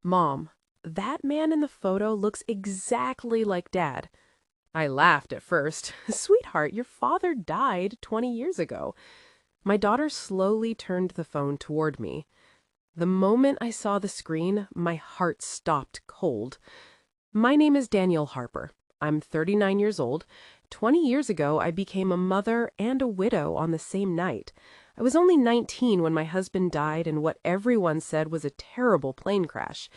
Mom, that man in the photo looks exactly like Dad. I laughed at first. Sweetheart, your father died 20 years ago. My daughter slowly turned the phone toward me. The moment I saw the screen, my heart stopped cold. My name is Danielle Harper. I'm 39 years old. 20 years ago, I became a mother and a widow on the same night. I was only 19 when my husband died in what everyone said was a terrible plane crash.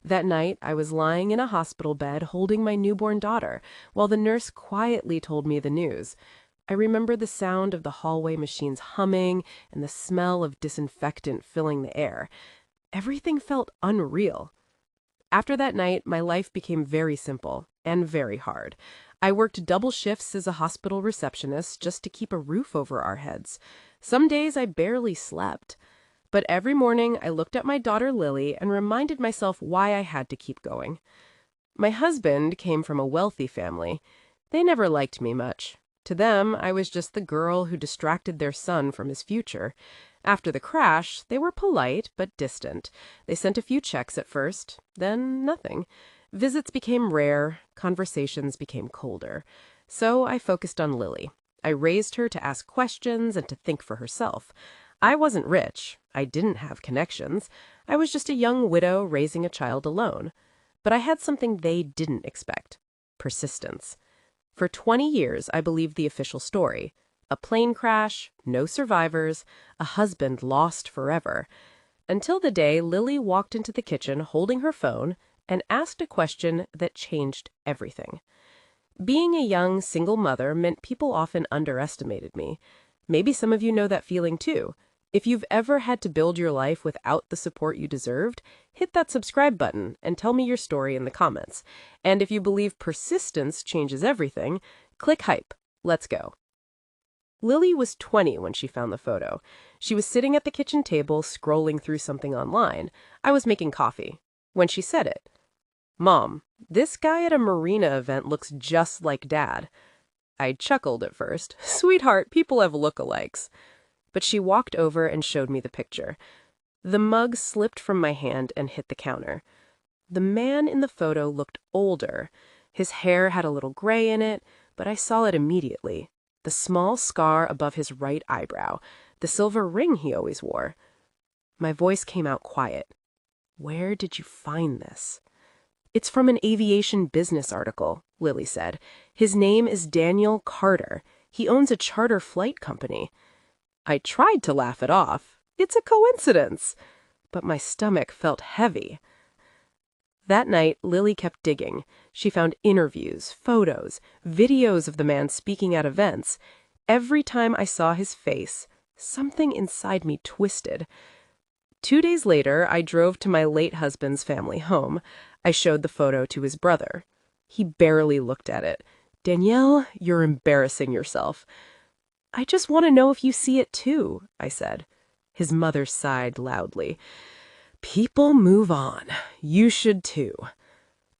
That night, I was lying in a hospital bed holding my newborn daughter, while the nurse quietly told me the news. I remember the sound of the hallway machines humming and the smell of disinfectant filling the air. Everything felt unreal. After that night, my life became very simple and very hard. I worked double shifts as a hospital receptionist just to keep a roof over our heads. Some days I barely slept. But every morning I looked at my daughter Lily and reminded myself why I had to keep going. My husband came from a wealthy family. They never liked me much. To them, I was just the girl who distracted their son from his future. After the crash, they were polite but distant. They sent a few checks at first, then nothing. Visits became rare, conversations became colder. So I focused on Lily. I raised her to ask questions and to think for herself. I wasn't rich. I didn't have connections. I was just a young widow raising a child alone. But I had something they didn't expect: persistence. For 20 years, I believed the official story. A plane crash, no survivors, a husband lost forever. Until the day Lily walked into the kitchen holding her phone and asked a question that changed everything. Being a young, single mother meant people often underestimated me. Maybe some of you know that feeling too. If you've ever had to build your life without the support you deserved, hit that subscribe button and tell me your story in the comments. And if you believe persistence changes everything, click hype. Let's go. Lily was 20 when she found the photo. She was sitting at the kitchen table scrolling through something online. I was making coffee. When she said it, "Mom, this guy at a marina event looks just like Dad." I chuckled at first. Sweetheart, people have lookalikes. But she walked over and showed me the picture. The mug slipped from my hand and hit the counter. The man in the photo looked older. His hair had a little gray in it, but I saw it immediately. The small scar above his right eyebrow, the silver ring he always wore. My voice came out quiet. "Where did you find this?" "It's from an aviation business article," Lily said. "His name is Daniel Carter. He owns a charter flight company." I tried to laugh it off. It's a coincidence. But my stomach felt heavy. That night, Lily kept digging. She found interviews, photos, videos of the man speaking at events. Every time I saw his face, something inside me twisted. 2 days later, I drove to my late husband's family home. I showed the photo to his brother. He barely looked at it. "Danielle, you're embarrassing yourself." "I just want to know if you see it too," I said. His mother sighed loudly. "People move on. You should too."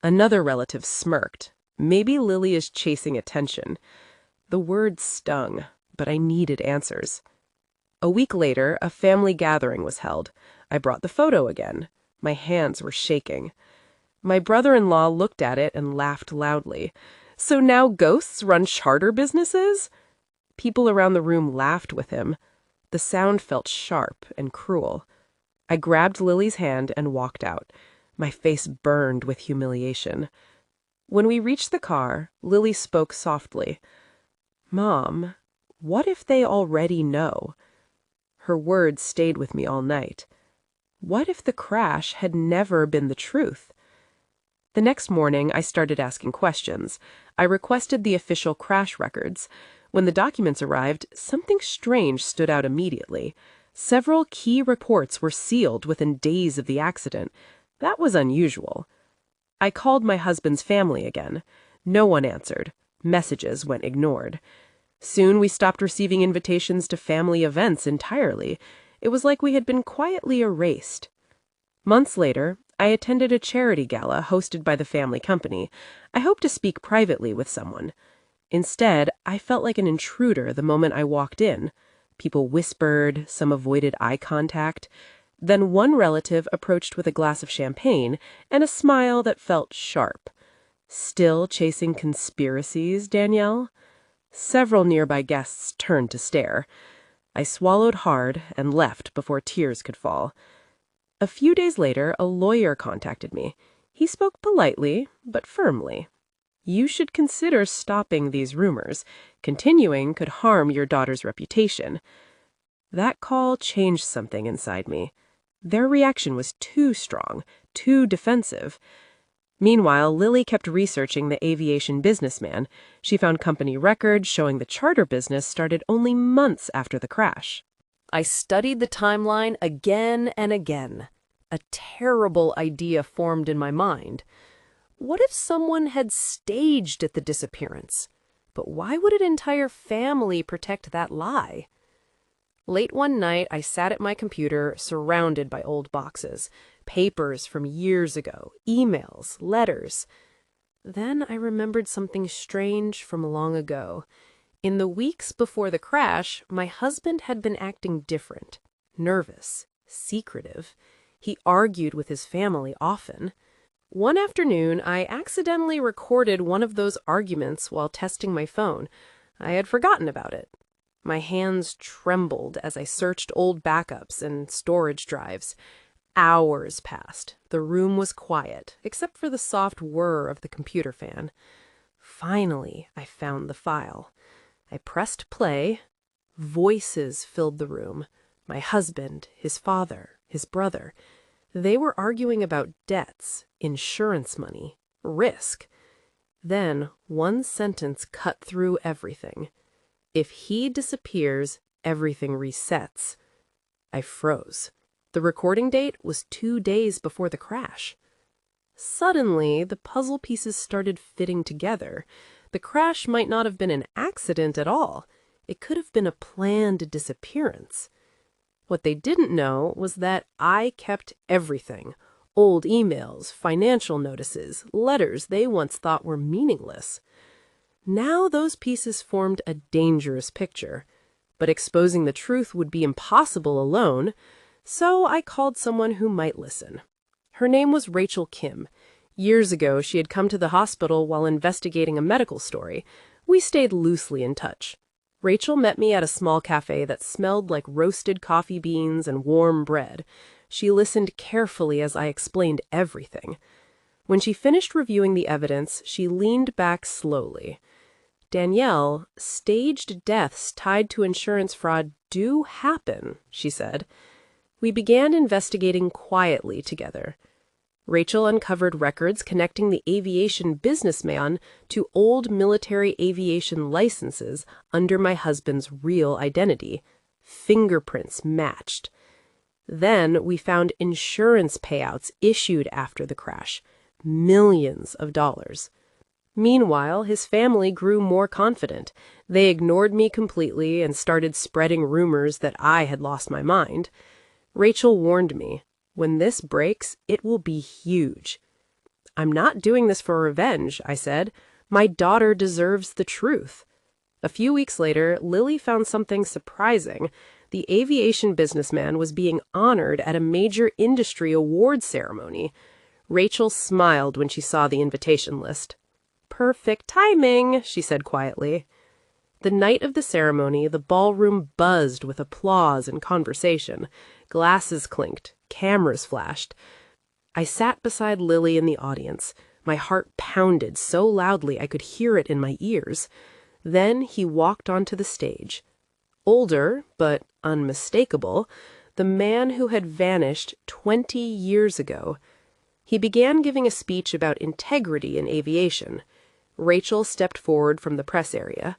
Another relative smirked. Maybe Lily is chasing attention. The word stung, but I needed answers. A week later, a family gathering was held. I brought the photo again. My hands were shaking. My brother-in-law looked at it and laughed loudly. "So now ghosts run charter businesses?" People around the room laughed with him. The sound felt sharp and cruel. I grabbed Lily's hand and walked out. My face burned with humiliation. When we reached the car, Lily spoke softly. "Mom, what if they already know?" Her words stayed with me all night. What if the crash had never been the truth? The next morning, I started asking questions. I requested the official crash records. When the documents arrived, something strange stood out immediately. Several key reports were sealed within days of the accident. That was unusual. I called my husband's family again. No one answered. Messages went ignored. Soon we stopped receiving invitations to family events entirely. It was like we had been quietly erased. Months later, I attended a charity gala hosted by the family company. I hoped to speak privately with someone. Instead, I felt like an intruder the moment I walked in. People whispered, some avoided eye contact. Then one relative approached with a glass of champagne and a smile that felt sharp. Still chasing conspiracies, Danielle? Several nearby guests turned to stare. I swallowed hard and left before tears could fall. A few days later, a lawyer contacted me. He spoke politely, but firmly. You should consider stopping these rumors. Continuing could harm your daughter's reputation. That call changed something inside me. Their reaction was too strong, too defensive. Meanwhile, Lily kept researching the aviation businessman. She found company records showing the charter business started only months after the crash. I studied the timeline again and again. A terrible idea formed in my mind. What if someone had staged the disappearance? But why would an entire family protect that lie? Late one night, I sat at my computer, surrounded by old boxes, papers from years ago, emails, letters. Then I remembered something strange from long ago. In the weeks before the crash, my husband had been acting different, nervous, secretive. He argued with his family often. One afternoon, I accidentally recorded one of those arguments while testing my phone. I had forgotten about it. My hands trembled as I searched old backups and storage drives. Hours passed. The room was quiet, except for the soft whir of the computer fan. Finally, I found the file. I pressed play. Voices filled the room. My husband, his father, his brother. They were arguing about debts, insurance money, risk. Then one sentence cut through everything. If he disappears, everything resets. I froze. The recording date was 2 days before the crash. Suddenly, the puzzle pieces started fitting together. The crash might not have been an accident at all. It could have been a planned disappearance. What they didn't know was that I kept everything. Old emails, financial notices, letters they once thought were meaningless. Now those pieces formed a dangerous picture. But exposing the truth would be impossible alone, so I called someone who might listen. Her name was Rachel Kim. Years ago, she had come to the hospital while investigating a medical story. We stayed loosely in touch. Rachel met me at a small cafe that smelled like roasted coffee beans and warm bread. She listened carefully as I explained everything. When she finished reviewing the evidence, she leaned back slowly. Danielle, staged deaths tied to insurance fraud do happen, she said. We began investigating quietly together. Rachel uncovered records connecting the aviation businessman to old military aviation licenses under my husband's real identity. Fingerprints matched. Then we found insurance payouts issued after the crash. Millions of dollars. Meanwhile, his family grew more confident. They ignored me completely and started spreading rumors that I had lost my mind. Rachel warned me, when this breaks, it will be huge. I'm not doing this for revenge, I said. My daughter deserves the truth. A few weeks later, Lily found something surprising. The aviation businessman was being honored at a major industry awards ceremony. Rachel smiled when she saw the invitation list. Perfect timing, she said quietly. The night of the ceremony, the ballroom buzzed with applause and conversation. Glasses clinked, cameras flashed. I sat beside Lily in the audience. My heart pounded so loudly I could hear it in my ears. Then he walked onto the stage. Older, but unmistakable, the man who had vanished 20 years ago. He began giving a speech about integrity in aviation. Rachel stepped forward from the press area.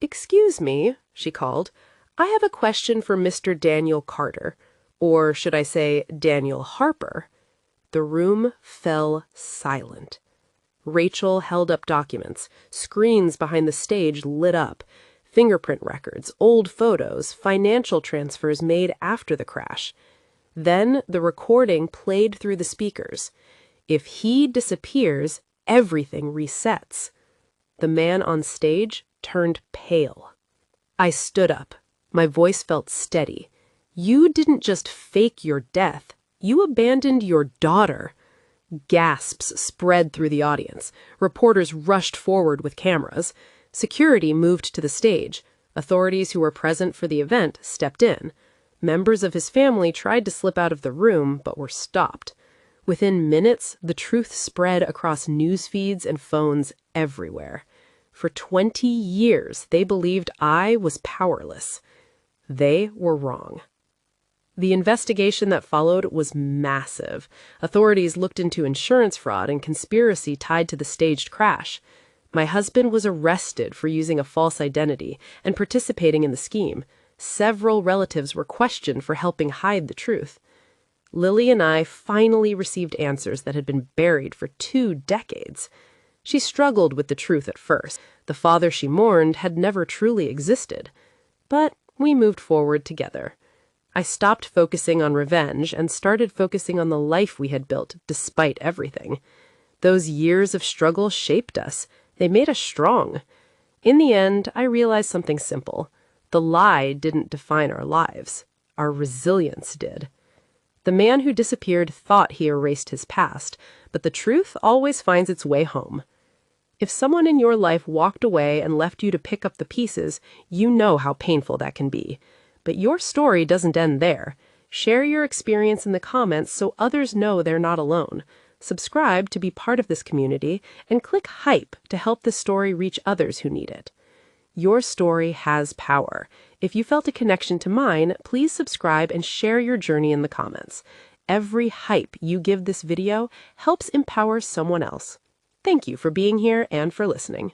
"Excuse me," she called. "I have a question for Mr. Daniel Carter. Or should I say Danielle Harper?" The room fell silent. Rachel held up documents. Screens behind the stage lit up. Fingerprint records, old photos, financial transfers made after the crash. Then the recording played through the speakers. If he disappears, everything resets. The man on stage turned pale. I stood up. My voice felt steady. You didn't just fake your death, you abandoned your daughter. Gasps spread through the audience. Reporters rushed forward with cameras. Security moved to the stage. Authorities who were present for the event stepped in. Members of his family tried to slip out of the room, but were stopped. Within minutes, the truth spread across news feeds and phones everywhere. For 20 years, they believed I was powerless. They were wrong. The investigation that followed was massive. Authorities looked into insurance fraud and conspiracy tied to the staged crash. My husband was arrested for using a false identity and participating in the scheme. Several relatives were questioned for helping hide the truth. Lily and I finally received answers that had been buried for 2 decades. She struggled with the truth at first. The father she mourned had never truly existed. But we moved forward together. I stopped focusing on revenge and started focusing on the life we had built despite everything. Those years of struggle shaped us. They made us strong. In the end, I realized something simple. The lie didn't define our lives. Our resilience did. The man who disappeared thought he erased his past, but the truth always finds its way home. If someone in your life walked away and left you to pick up the pieces, you know how painful that can be. But your story doesn't end there. Share your experience in the comments so others know they're not alone. Subscribe to be part of this community, and click Hype to help this story reach others who need it. Your story has power. If you felt a connection to mine, please subscribe and share your journey in the comments. Every hype you give this video helps empower someone else. Thank you for being here and for listening.